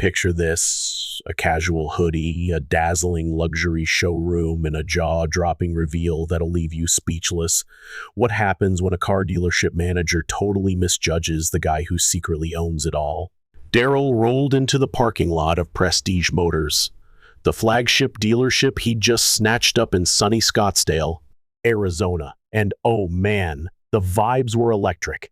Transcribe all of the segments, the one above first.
Picture this: a casual hoodie, a dazzling luxury showroom, and a jaw-dropping reveal that'll leave you speechless. What happens when a car dealership manager totally misjudges the guy who secretly owns it all? Daryl rolled into the parking lot of Prestige Motors, the flagship dealership he'd just snatched up in sunny Scottsdale, Arizona. And oh man, the vibes were electric.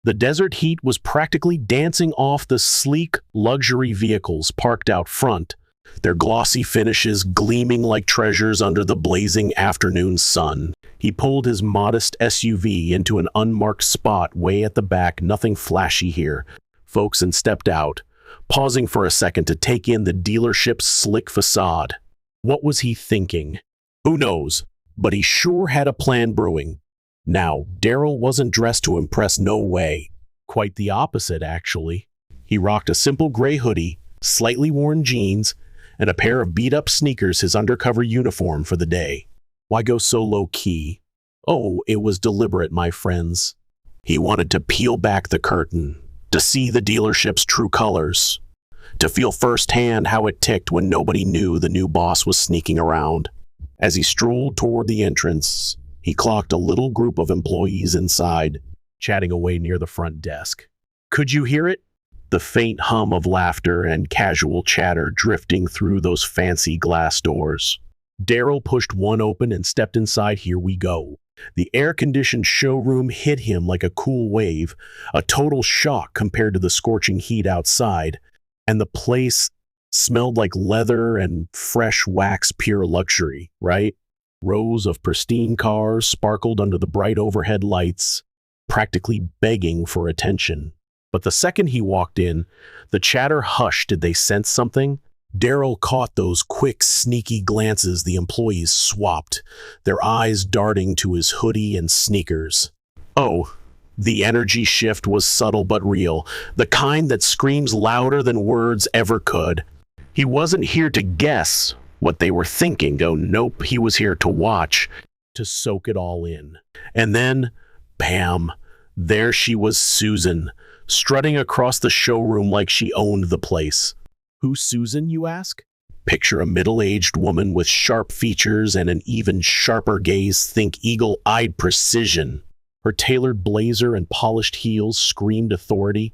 The desert heat was practically dancing off the sleek luxury vehicles parked out front, their glossy finishes gleaming like treasures under the blazing afternoon sun. He pulled his modest SUV into an unmarked spot way at the back, nothing flashy here, folks, and stepped out, pausing for a second to take in the dealership's slick facade. What was he thinking? Who knows, but he sure had a plan brewing. Now, Daryl wasn't dressed to impress, no way. Quite the opposite, actually. He rocked a simple gray hoodie, slightly worn jeans, and a pair of beat-up sneakers, his undercover uniform for the day. Why go so low-key? Oh, it was deliberate, my friends. He wanted to peel back the curtain, to see the dealership's true colors, to feel firsthand how it ticked when nobody knew the new boss was sneaking around. As he strolled toward the entrance, he clocked a little group of employees inside, chatting away near the front desk. Could you hear it? The faint hum of laughter and casual chatter drifting through those fancy glass doors. Daryl pushed one open and stepped inside. Here we go. The air-conditioned showroom hit him like a cool wave, a total shock compared to the scorching heat outside, and the place smelled like leather and fresh wax, pure luxury, right? Rows of pristine cars sparkled under the bright overhead lights, practically begging for attention. But the second he walked in, the chatter hushed. Did they sense something? Daryl caught those quick, sneaky glances the employees swapped, their eyes darting to his hoodie and sneakers. Oh, the energy shift was subtle but real, the kind that screams louder than words ever could. He wasn't here to guess what they were thinking. Oh, nope, he was here to watch, to soak it all in. And then, bam, there she was, Susan, strutting across the showroom like she owned the place. Who's Susan, you ask? Picture a middle-aged woman with sharp features and an even sharper gaze. Think eagle-eyed precision. Her tailored blazer and polished heels screamed authority,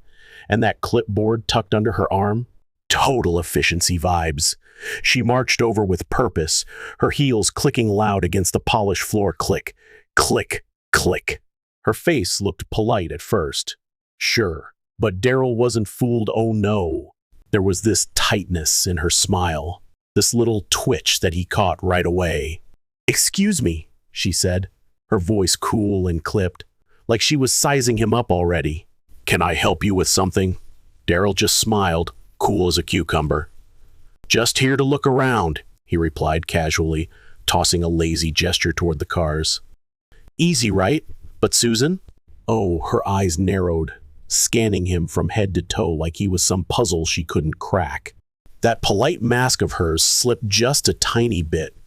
and that clipboard tucked under her arm, total efficiency vibes. She marched over with purpose, her heels clicking loud against the polished floor. Click, click, click. Her face looked polite at first, sure, but Daryl wasn't fooled. Oh no. There was this tightness in her smile, this little twitch that he caught right away. "Excuse me," she said, her voice cool and clipped, like she was sizing him up already. "Can I help you with something?" Daryl just smiled, cool as a cucumber. "Just here to look around," he replied casually, tossing a lazy gesture toward the cars. "Easy, right? But Susan?" Oh, her eyes narrowed, scanning him from head to toe like he was some puzzle she couldn't crack. That polite mask of hers slipped just a tiny bit,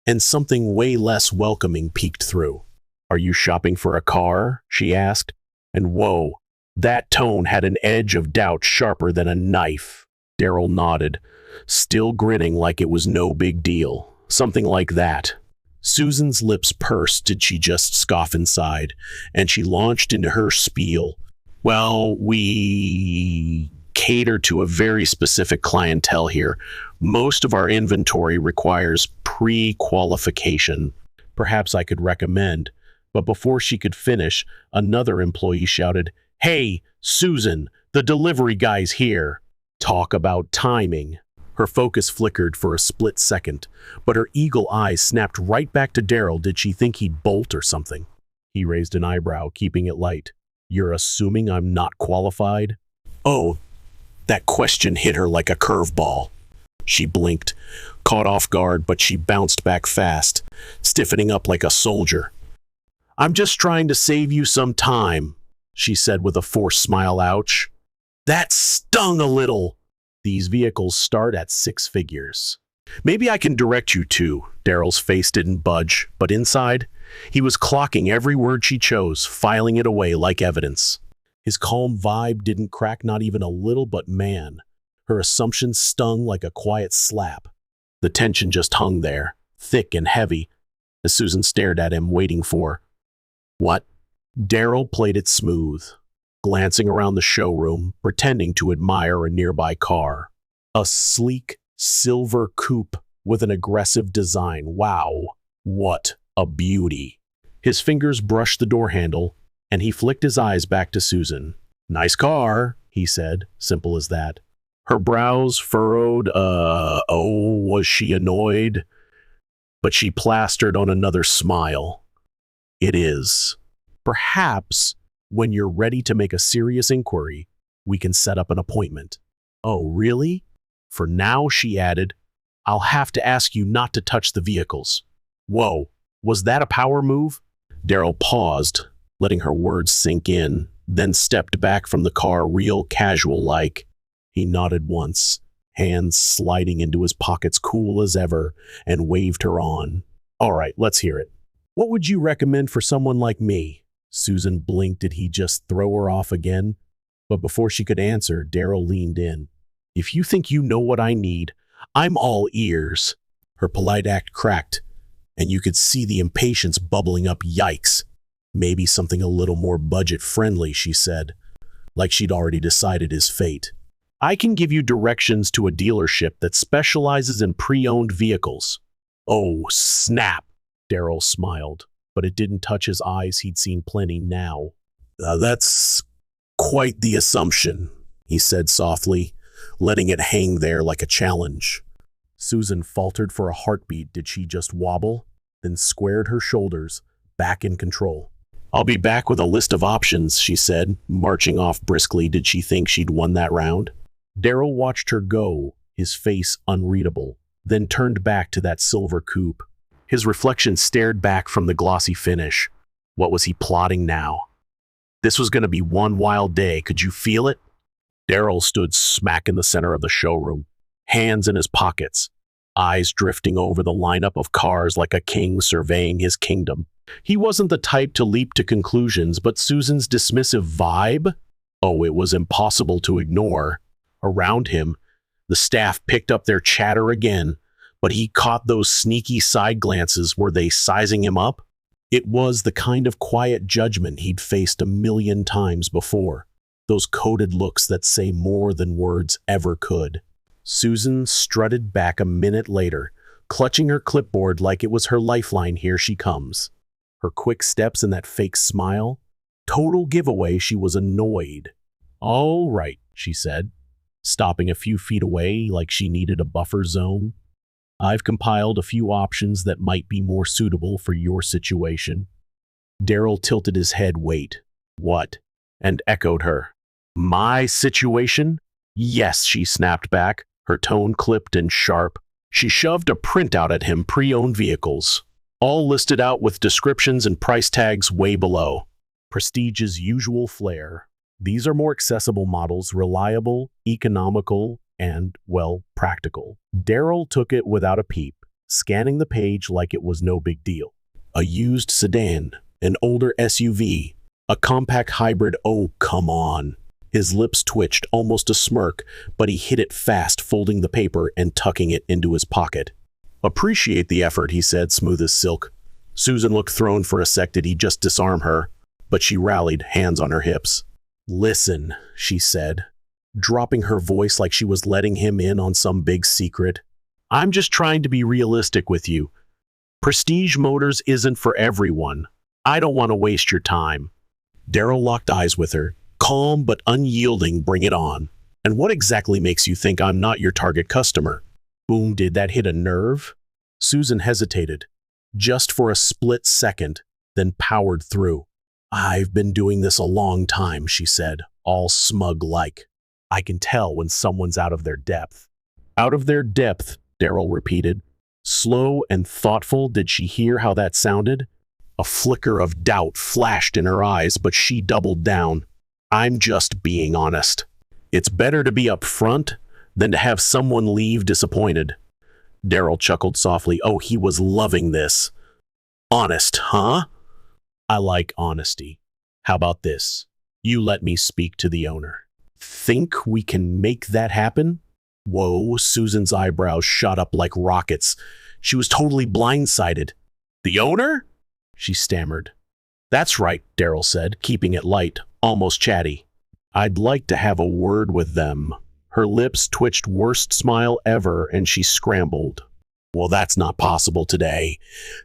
and something way less welcoming peeked through. "Are you shopping for a car?" she asked. And whoa, that tone had an edge of doubt sharper than a knife. Daryl nodded, still grinning like it was no big deal. Something like that. Susan's lips pursed. Did she just scoff inside? And she launched into her spiel. "Well, we cater to a very specific clientele here. Most of our inventory requires pre-qualification. Perhaps I could recommend." But before she could finish, another employee shouted, "Hey, Susan, the delivery guy's here." Talk about timing. Her focus flickered for a split second, but her eagle eyes snapped right back to Daryl. Did she think he'd bolt or something? He raised an eyebrow, keeping it light. "You're assuming I'm not qualified?" Oh, that question hit her like a curveball. She blinked, caught off guard, but she bounced back fast, stiffening up like a soldier. "I'm just trying to save you some time," she said with a forced smile. Ouch. That stung a little. These vehicles start at 6 figures. "Maybe I can direct you to." Daryl's face didn't budge, but inside, he was clocking every word she chose, filing it away like evidence. His calm vibe didn't crack, not even a little, but man, Her assumption stung like a quiet slap. The tension just hung there, thick and heavy, as Susan stared at him, waiting for what? Darryl played it smooth, glancing around the showroom, pretending to admire a nearby car. A sleek, silver coupe with an aggressive design. Wow, what a beauty. His fingers brushed the door handle, and he flicked his eyes back to Susan. Nice car, he said, simple as that. Her brows furrowed. Was she annoyed? But she plastered on another smile. It is. Perhaps, when you're ready to make a serious inquiry, we can set up an appointment. Oh, really? For now, she added, I'll have to ask you not to touch the vehicles. Whoa, was that a power move? Darryl paused, letting her words sink in, then stepped back from the car real casual-like. He nodded once, hands sliding into his pockets cool as ever, and waved her on. All right, let's hear it. What would you recommend for someone like me? Susan blinked. Did he just throw her off again? But before she could answer, Darryl leaned in. If you think you know what I need, I'm all ears. Her polite act cracked, and you could see the impatience bubbling up. Yikes. Maybe something a little more budget-friendly, she said, like she'd already decided his fate. I can give you directions to a dealership that specializes in pre-owned vehicles. Oh, snap, Darryl smiled, but it didn't touch his eyes. He'd seen plenty now. That's quite the assumption, he said softly, letting it hang there like a challenge. Susan faltered for a heartbeat. Did she just wobble? Then squared her shoulders, back in control. I'll be back with a list of options, she said, marching off briskly. Did she think she'd won that round? Darryl watched her go, his face unreadable, then turned back to that silver coupe. His reflection stared back from the glossy finish. What was he plotting now? This was going to be one wild day. Could you feel it? Darryl stood smack in the center of the showroom, hands in his pockets, eyes drifting over the lineup of cars like a king surveying his kingdom. He wasn't the type to leap to conclusions, but Susan's dismissive vibe? Oh, it was impossible to ignore. Around him, the staff picked up their chatter again, but he caught those sneaky side glances. Were they sizing him up? It was the kind of quiet judgment he'd faced a million times before, those coded looks that say more than words ever could. Susan strutted back a minute later, clutching her clipboard like it was her lifeline. Here she comes. Her quick steps and that fake smile. Total giveaway she was annoyed. All right, she said, stopping a few feet away like she needed a buffer zone. I've compiled a few options that might be more suitable for your situation. Darryl tilted his head. Wait, what? And echoed her. My situation? Yes, she snapped back, her tone clipped and sharp. She shoved a printout at him. Pre-owned vehicles, all listed out with descriptions and price tags way below. Prestige's usual flair. These are more accessible models, reliable, economical, and, well, practical. Darryl took it without a peep, scanning the page like it was no big deal. A used sedan, an older SUV, a compact hybrid. Oh, come on. His lips twitched, almost a smirk, but he hid it fast, folding the paper and tucking it into his pocket. Appreciate the effort, he said, smooth as silk. Susan looked thrown for a sec. Did he just disarm her? But she rallied, hands on her hips. Listen, she said, dropping her voice like she was letting him in on some big secret. I'm just trying to be realistic with you. Prestige Motors isn't for everyone. I don't want to waste your time. Darryl locked eyes with her, calm but unyielding. Bring it on. And what exactly makes you think I'm not your target customer? Boom, did that hit a nerve? Susan hesitated, just for a split second, then powered through. I've been doing this a long time, she said, all smug-like. I can tell when someone's out of their depth. Out of their depth, Darryl repeated. Slow and thoughtful. Did she hear how that sounded? A flicker of doubt flashed in her eyes, but she doubled down. I'm just being honest. It's better to be upfront than to have someone leave disappointed. Darryl chuckled softly. Oh, he was loving this. Honest, huh? I like honesty. How about this? You let me speak to the owner. Think we can make that happen? Whoa, Susan's eyebrows shot up like rockets. She was totally blindsided. The owner? She stammered. That's right, Daryl said, keeping it light, almost chatty. I'd like to have a word with them. Her lips twitched worst smile ever, and she scrambled. Well, that's not possible today.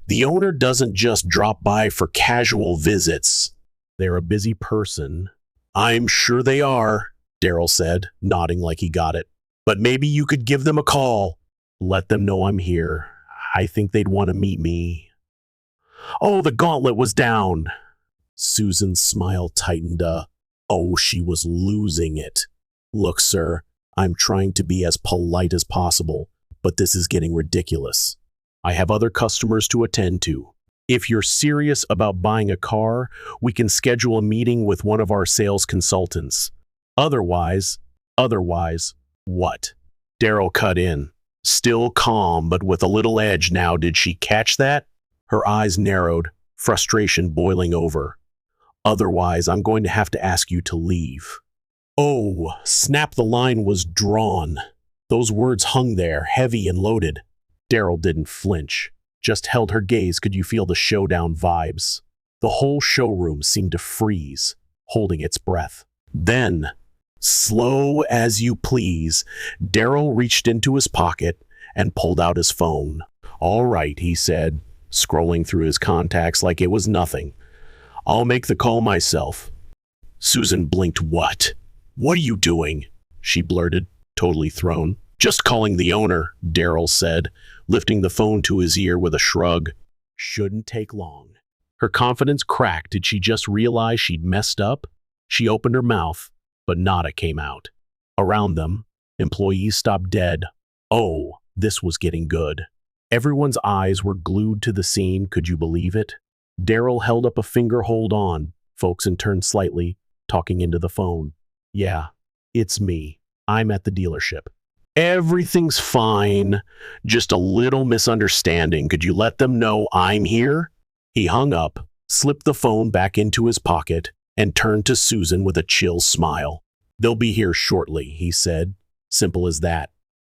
The owner doesn't just drop by for casual visits. They're a busy person. I'm sure they are, Daryl said, nodding like he got it. But maybe you could give them a call. Let them know I'm here. I think they'd want to meet me. Oh, the gauntlet was down. Susan's smile tightened. She was losing it. Look, sir, I'm trying to be as polite as possible, but this is getting ridiculous. I have other customers to attend to. If you're serious about buying a car, we can schedule a meeting with one of our sales consultants. Otherwise, what? Daryl cut in. Still calm, but with a little edge now. Did she catch that? Her eyes narrowed, frustration boiling over. Otherwise, I'm going to have to ask you to leave. Oh, snap, the line was drawn. Those words hung there, heavy and loaded. Daryl didn't flinch, just held her gaze. Could you feel the showdown vibes? The whole showroom seemed to freeze, holding its breath. Then, slow as you please, Daryl reached into his pocket and pulled out his phone. All right, he said, scrolling through his contacts like it was nothing. I'll make the call myself. Susan blinked. What? What are you doing? She blurted, totally thrown. Just calling the owner, Daryl said, lifting the phone to his ear with a shrug. Shouldn't take long. Her confidence cracked. Did she just realize she'd messed up? She opened her mouth, but nada came out. Around them, employees stopped dead. Oh, this was getting good. Everyone's eyes were glued to the scene. Could you believe it? Daryl held up a finger. Hold on, folks, and turned slightly, talking into the phone. Yeah, it's me. I'm at the dealership. Everything's fine. Just a little misunderstanding. Could you let them know I'm here? He hung up, slipped the phone back into his pocket, and turned to Susan with a chill smile. They'll be here shortly, he said. Simple as that.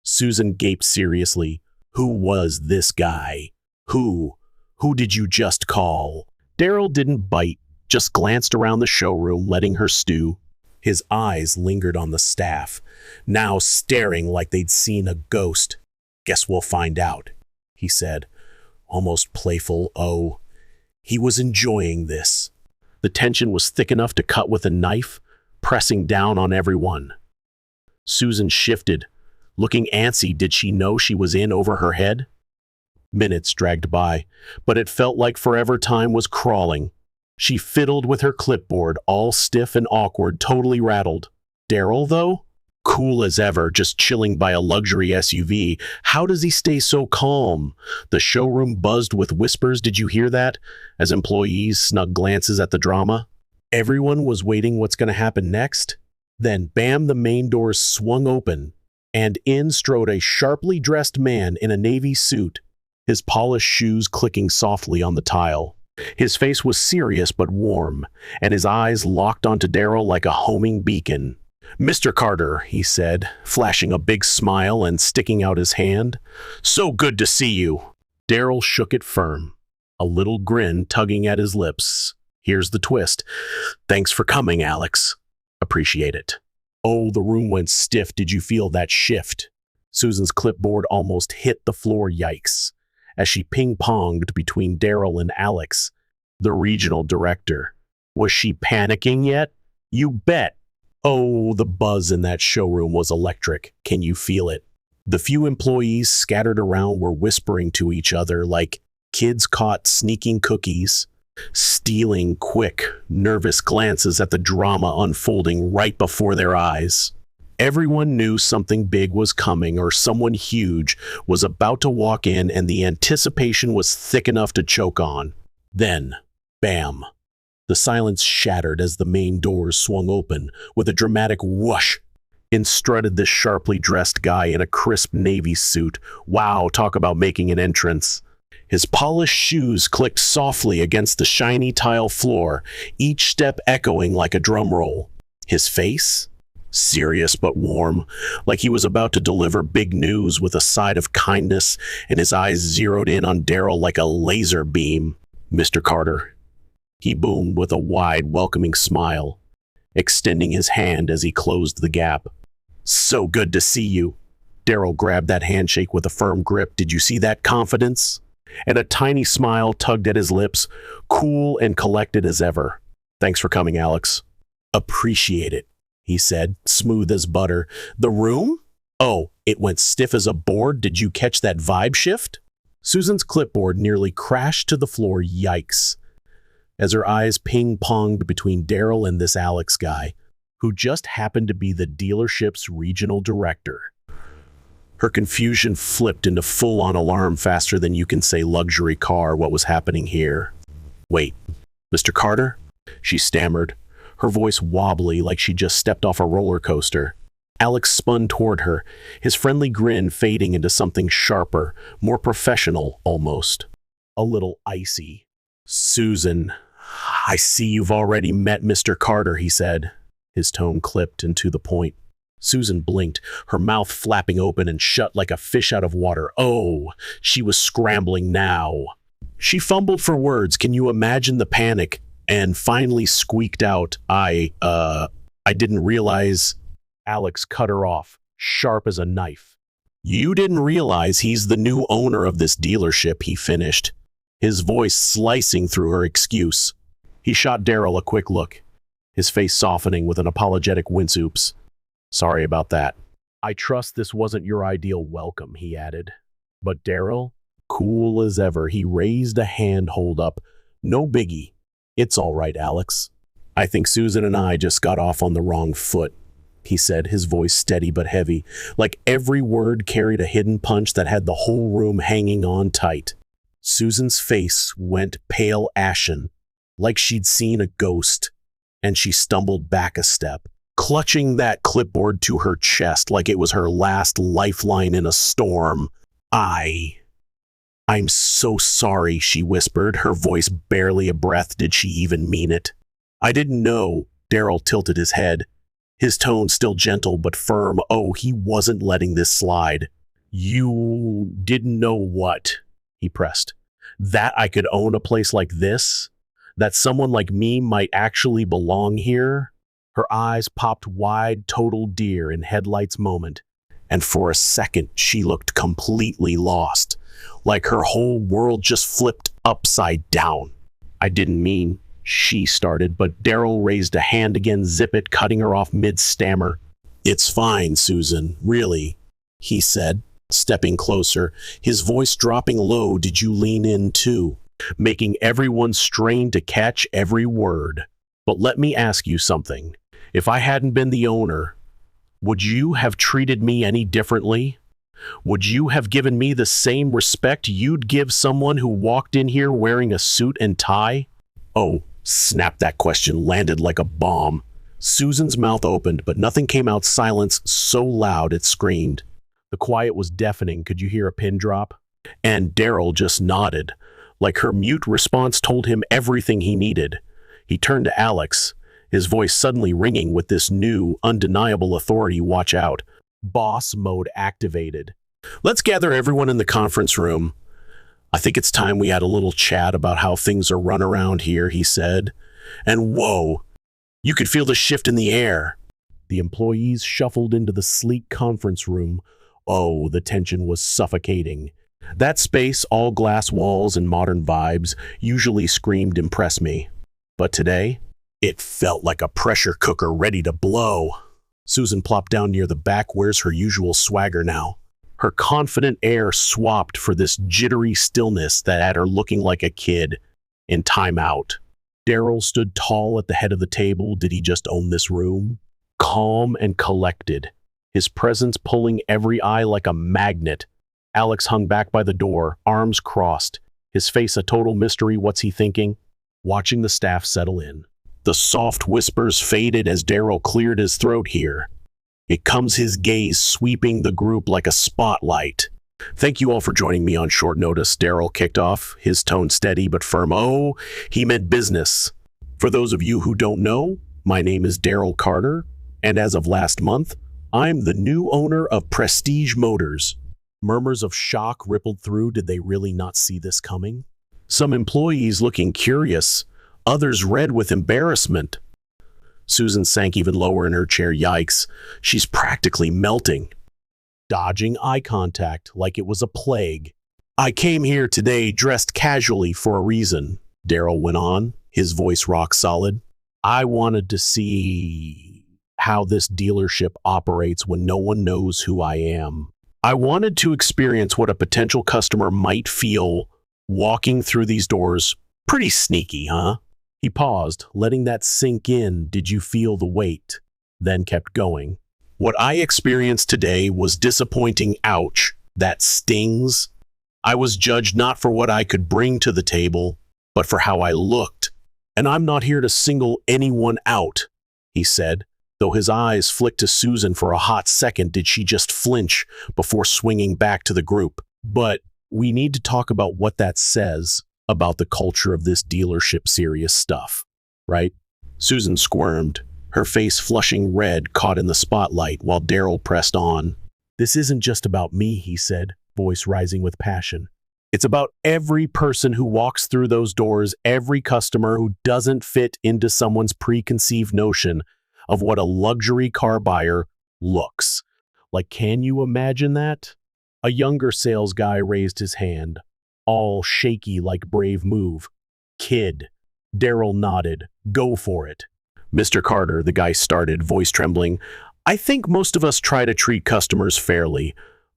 Susan gaped seriously. Who was this guy? Who did you just call? Daryl didn't bite, just glanced around the showroom, letting her stew. His eyes lingered on the staff, now staring like they'd seen a ghost. Guess we'll find out, he said, almost playful. Oh, he was enjoying this. The tension was thick enough to cut with a knife, pressing down on everyone. Susan shifted, looking antsy. Did she know she was in over her head? Minutes dragged by, but it felt like forever. Time was crawling. She fiddled with her clipboard, all stiff and awkward, totally rattled. Daryl, though? Cool as ever, just chilling by a luxury SUV. How does he stay so calm? The showroom buzzed with whispers. Did you hear that? As employees snuck glances at the drama. Everyone was waiting what's going to happen next. Then, bam, the main doors swung open, and in strode a sharply dressed man in a navy suit, his polished shoes clicking softly on the tile. His face was serious but warm, and his eyes locked onto Daryl like a homing beacon. Mr. Carter, he said, flashing a big smile and sticking out his hand. So good to see you. Daryl shook it firm, a little grin tugging at his lips. Here's the twist. Thanks for coming, Alex. Appreciate it. Oh, the room went stiff. Did you feel that shift? Susan's clipboard almost hit the floor. Yikes. As she ping-ponged between Daryl and Alex, the regional director. Was she panicking yet? You bet. Oh, the buzz in that showroom was electric. Can you feel it? The few employees scattered around were whispering to each other like kids caught sneaking cookies, stealing quick, nervous glances at the drama unfolding right before their eyes. Everyone knew something big was coming, or someone huge was about to walk in, and the anticipation was thick enough to choke on. Then, bam! The silence shattered as the main doors swung open. With a dramatic whoosh, in strutted this sharply dressed guy in a crisp navy suit. Wow, talk about making an entrance. His polished shoes clicked softly against the shiny tile floor, each step echoing like a drum roll. His face? serious but warm, like he was about to deliver big news with a side of kindness, and his eyes zeroed in on Daryl like a laser beam. "Mr. Carter," he boomed with a wide, welcoming smile, extending his hand as he closed the gap. "So good to see you." Daryl grabbed that handshake with a firm grip. "Did you see that confidence?" And a tiny smile tugged at his lips, cool and collected as ever. "Thanks for coming, Alex." "Appreciate it," he said, smooth as butter. "The room? Oh, it went stiff as a board. Did you catch that vibe shift?" Susan's clipboard nearly crashed to the floor, yikes, as her eyes ping-ponged between Daryl and this Alex guy, who just happened to be the dealership's regional director. Her confusion flipped into full-on alarm faster than you can say luxury car. What was happening here? "Wait, Mr. Carter?" she stammered, her voice wobbly like she just stepped off a roller coaster. Alex spun toward her, his friendly grin fading into something sharper, more professional almost. A little icy. "Susan, I see you've already met Mr. Carter," he said, his tone clipped and to the point. Susan blinked, her mouth flapping open and shut like a fish out of water. Oh, she was scrambling now. She fumbled for words. Can you imagine the panic? And finally squeaked out, I didn't realize." Alex cut her off, sharp as a knife. "You didn't realize he's the new owner of this dealership," he finished, his voice slicing through her excuse. He shot Daryl a quick look, his face softening with an apologetic wince. "Oops. Sorry about that. I trust this wasn't your ideal welcome," he added. But Daryl, cool as ever, he raised a hand hold up. "No biggie. It's all right, Alex. I think Susan and I just got off on the wrong foot," he said, his voice steady but heavy, like every word carried a hidden punch that had the whole room hanging on tight. Susan's face went pale ashen, like she'd seen a ghost, and she stumbled back a step, clutching that clipboard to her chest like it was her last lifeline in a storm. I'm so sorry," she whispered, her voice barely a breath. Did she even mean it? "I didn't know." Daryl tilted his head, his tone still gentle but firm. Oh, he wasn't letting this slide. "You didn't know what?" he pressed. "That I could own a place like this? That someone like me might actually belong here?" Her eyes popped wide, total deer in headlights moment, and for a second she looked completely lost, like her whole world just flipped upside down. "I didn't mean," she started, but Daryl raised a hand again, zip it, cutting her off mid-stammer. "It's fine, Susan, really," he said, stepping closer, his voice dropping low. "Did you lean in too?" making everyone strain to catch every word. "But let me ask you something. If I hadn't been the owner, would you have treated me any differently? Would you have given me the same respect you'd give someone who walked in here wearing a suit and tie?" "Oh," snap, that question landed like a bomb. Susan's mouth opened, but nothing came out. Silence so loud it screamed. The quiet was deafening. Could you hear a pin drop? And Daryl just nodded, like her mute response told him everything he needed. He turned to Alex, his voice suddenly ringing with this new, undeniable authority. "Watch out." Boss mode activated. "Let's gather everyone in the conference room. I think it's time we had a little chat about how things are run around here," he said. And whoa, you could feel the shift in the air. The employees shuffled into the sleek conference room. Oh, the tension was suffocating. That space, all glass walls and modern vibes, usually screamed "impress me." But today, it felt like a pressure cooker ready to blow. Susan plopped down near the back. Where's her usual swagger now? Her confident air swapped for this jittery stillness that had her looking like a kid in timeout. Daryl stood tall at the head of the table. Did he just own this room? Calm and collected, his presence pulling every eye like a magnet. Alex hung back by the door, arms crossed, his face a total mystery. What's he thinking? Watching the staff settle in. The soft whispers faded as Daryl cleared his throat. Here it comes, his gaze sweeping the group like a spotlight. "Thank you all for joining me on short notice," Daryl kicked off, his tone steady but firm. Oh, he meant business. "For those of you who don't know, my name is Daryl Carter. And as of last month, I'm the new owner of Prestige Motors. Murmurs of shock rippled through. Did they really not see this coming? Some employees looking curious, others red with embarrassment. Susan sank even lower in her chair. Yikes, she's practically melting. Dodging eye contact like it was a plague. I came here today dressed casually for a reason, Daryl went on, his voice rock solid. I wanted to see how this dealership operates when no one knows who I am. I wanted to experience what a potential customer might feel walking through these doors. Pretty sneaky, huh? He paused, letting that sink in. Did you feel the weight? Then kept going. What I experienced today was disappointing. Ouch. That stings. I was judged not for what I could bring to the table, but for how I looked. And I'm not here to single anyone out, he said, though his eyes flicked to Susan for a hot second. Did she just flinch before swinging back to the group? But we need to talk about what that says about the culture of this dealership. Serious stuff, right? Susan squirmed, her face flushing red, caught in the spotlight while Daryl pressed on. This isn't just about me, he said, voice rising with passion. It's about every person who walks through those doors, every customer who doesn't fit into someone's preconceived notion of what a luxury car buyer looks. Like, can you imagine that? A younger sales guy raised his hand, all shaky like brave move. Kid. Daryl nodded. Go for it. Mr. Carter, the guy started, voice trembling. I think most of us try to treat customers fairly,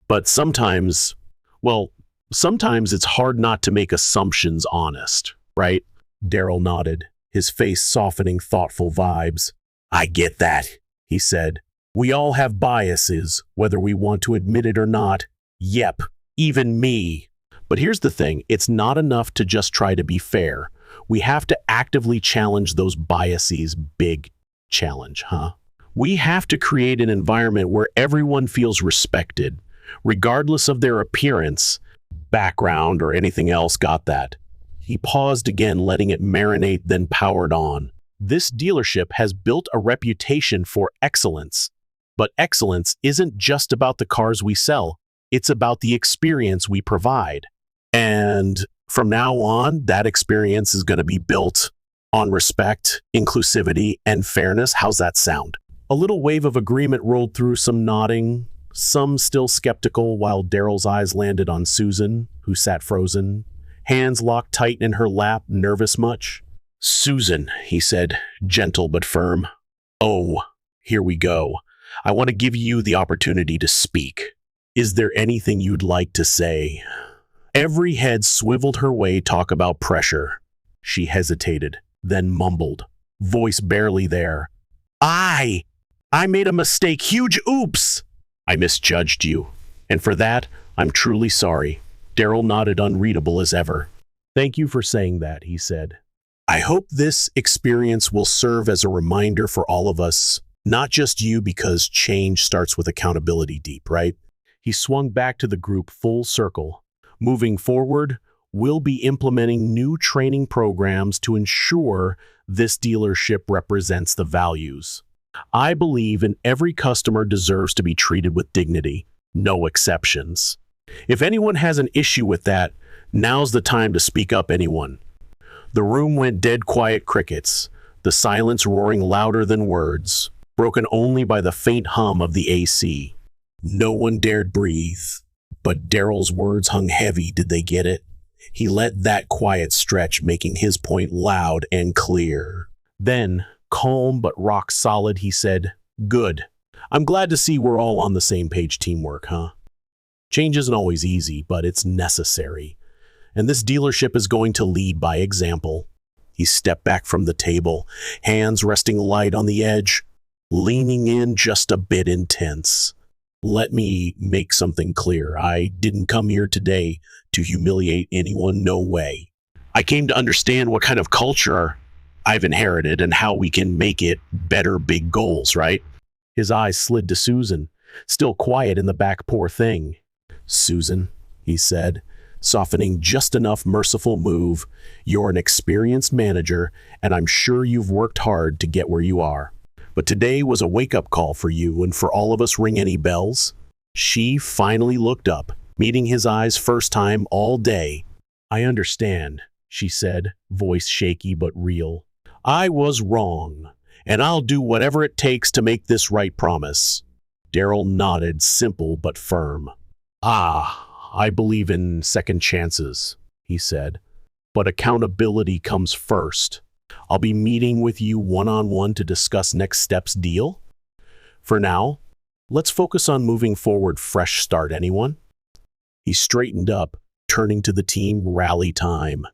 but sometimes it's hard not to make assumptions honest, right? Daryl nodded, his face softening thoughtful vibes. I get that, he said. We all have biases, whether we want to admit it or not. Yep, even me. But here's the thing, it's not enough to just try to be fair. We have to actively challenge those biases. Big challenge, huh? We have to create an environment where everyone feels respected, regardless of their appearance, background, or anything else. Got that? He paused again, letting it marinate, then powered on. This dealership has built a reputation for excellence. But excellence isn't just about the cars we sell. It's about the experience we provide. And from now on, that experience is going to be built on respect, inclusivity, and fairness. How's that sound? A little wave of agreement rolled through, some nodding, some still skeptical, while Daryl's eyes landed on Susan, who sat frozen, hands locked tight in her lap. Nervous much? Susan, he said, gentle but firm. Oh, here we go. I want to give you the opportunity to speak. Is there anything you'd like to say? Every head swiveled her way. Talk about pressure. She hesitated, then mumbled, voice barely there. I made a mistake. Huge oops. I misjudged you. And for that, I'm truly sorry. Daryl nodded, unreadable as ever. Thank you for saying that, he said. I hope this experience will serve as a reminder for all of us, not just you, because change starts with accountability. Deep, right? He swung back to the group, full circle. Moving forward, we'll be implementing new training programs to ensure this dealership represents the values. I believe in every customer deserves to be treated with dignity, no exceptions. If anyone has an issue with that, now's the time to speak up. Anyone? The room went dead quiet. Crickets, the silence roaring louder than words, broken only by the faint hum of the AC. No one dared breathe, but Daryl's words hung heavy. Did they get it? He let that quiet stretch, making his point loud and clear. Then, calm but rock solid, he said, Good. I'm glad to see we're all on the same page. Teamwork, huh? Change isn't always easy, but it's necessary. And this dealership is going to lead by example. He stepped back from the table, hands resting light on the edge, leaning in just a bit intense. Let me make something clear. I didn't come here today to humiliate anyone. No way. I came to understand what kind of culture I've inherited and how we can make it better. Big goals, right? His eyes slid to Susan, still quiet in the back. Poor thing. Susan, he said, softening just enough. Merciful move. You're an experienced manager, and I'm sure you've worked hard to get where you are. But today was a wake-up call for you and for all of us. Ring any bells? She finally looked up, meeting his eyes first time all day. I understand, she said, voice shaky but real. I was wrong, and I'll do whatever it takes to make this right, promise. Daryl nodded, simple but firm. I believe in second chances, he said, but accountability comes first. I'll be meeting with you one-on-one to discuss next steps. Deal? For now, let's focus on moving forward. Fresh start, anyone? He straightened up, turning to the team. Rally time.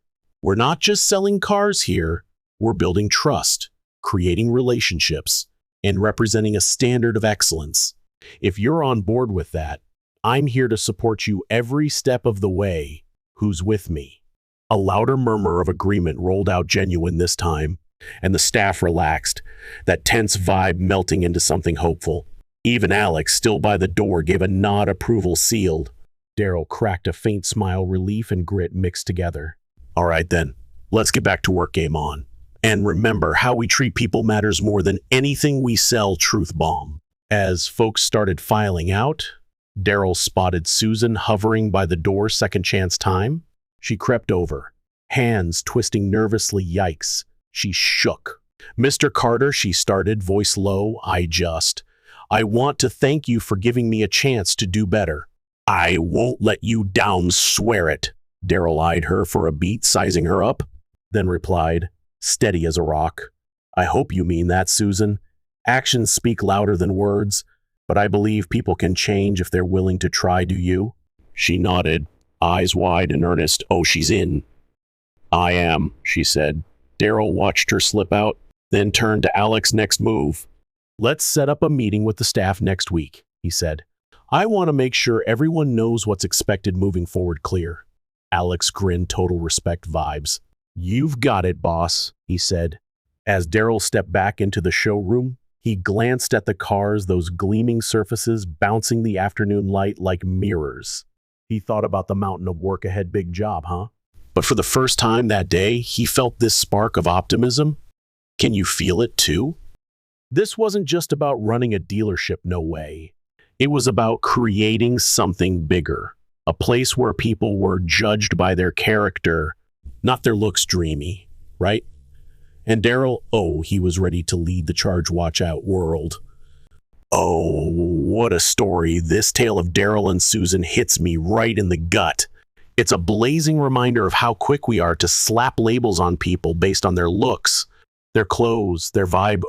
We're not just selling cars here. We're building trust, creating relationships, and representing a standard of excellence. If you're on board with that, I'm here to support you every step of the way. Who's with me? A louder murmur of agreement rolled out, genuine this time, and the staff relaxed, that tense vibe melting into something hopeful. Even Alex, still by the door, gave a nod, approval sealed. Daryl cracked a faint smile, relief and grit mixed together. All right then, let's get back to work. Game on. And remember, how we treat people matters more than anything we sell. Truth bomb. As folks started filing out, Daryl spotted Susan hovering by the door. Second chance time? She crept over, hands twisting nervously. Yikes. She shook. Mr. Carter, she started, voice low. I want to thank you for giving me a chance to do better. I won't let you down, swear it. Daryl eyed her for a beat, sizing her up, then replied, steady as a rock. I hope you mean that, Susan. Actions speak louder than words, but I believe people can change if they're willing to try. Do you? She nodded, eyes wide and earnest. Oh, she's in. I am, she said. Daryl watched her slip out, then turned to Alex. Next move. Let's set up a meeting with the staff next week, he said. I want to make sure everyone knows what's expected moving forward. Clear? Alex grinned, total respect vibes. You've got it, boss, he said. As Daryl stepped back into the showroom, he glanced at the cars, those gleaming surfaces bouncing the afternoon light like mirrors. He thought about the mountain of work ahead. Big job, huh? But for the first time that day, he felt this spark of optimism. Can you feel it too? This wasn't just about running a dealership, no way. It was about creating something bigger, a place where people were judged by their character, not their looks. Dreamy, right? And Daryl, he was ready to lead the charge. Watch out, world. Oh, what a story. This tale of Daryl and Susan hits me right in the gut. It's a blazing reminder of how quick we are to slap labels on people based on their looks, their clothes, their vibe.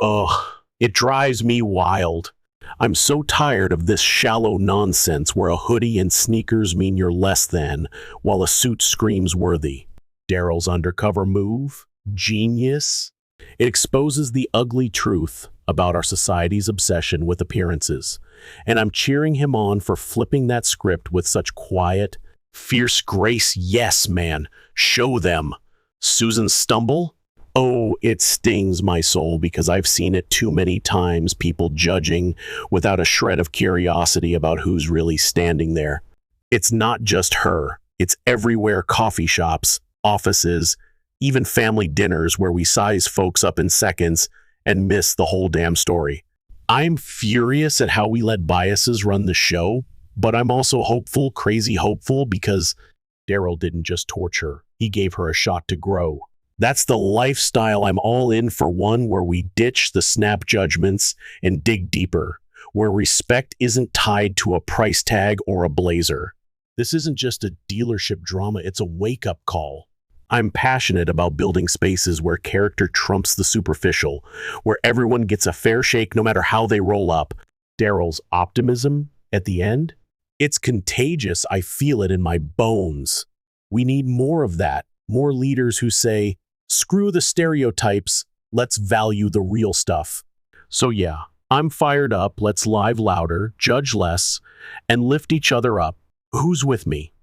It drives me wild. I'm so tired of this shallow nonsense where a hoodie and sneakers mean you're less than, while a suit screams worthy. Daryl's undercover move? Genius. It exposes the ugly truth about our society's obsession with appearances, and I'm cheering him on for flipping that script with such quiet, fierce grace. Yes, man, show them. Susan stumble? Oh, it stings my soul because I've seen it too many times, people judging without a shred of curiosity about who's really standing there. It's not just her, it's everywhere. Coffee shops, offices, even family dinners where we size folks up in seconds and miss the whole damn story. I'm furious at how we let biases run the show, but I'm also hopeful, crazy hopeful, because Daryl didn't just torture, he gave her a shot to grow. That's the lifestyle I'm all in for, one where we ditch the snap judgments and dig deeper, where respect isn't tied to a price tag or a blazer. This isn't just a dealership drama, it's a wake-up call. I'm passionate about building spaces where character trumps the superficial, where everyone gets a fair shake no matter how they roll up. Daryl's optimism at the end? It's contagious. I feel it in my bones. We need more of that. More leaders who say, screw the stereotypes, let's value the real stuff. So yeah, I'm fired up. Let's live louder, judge less, and lift each other up. Who's with me?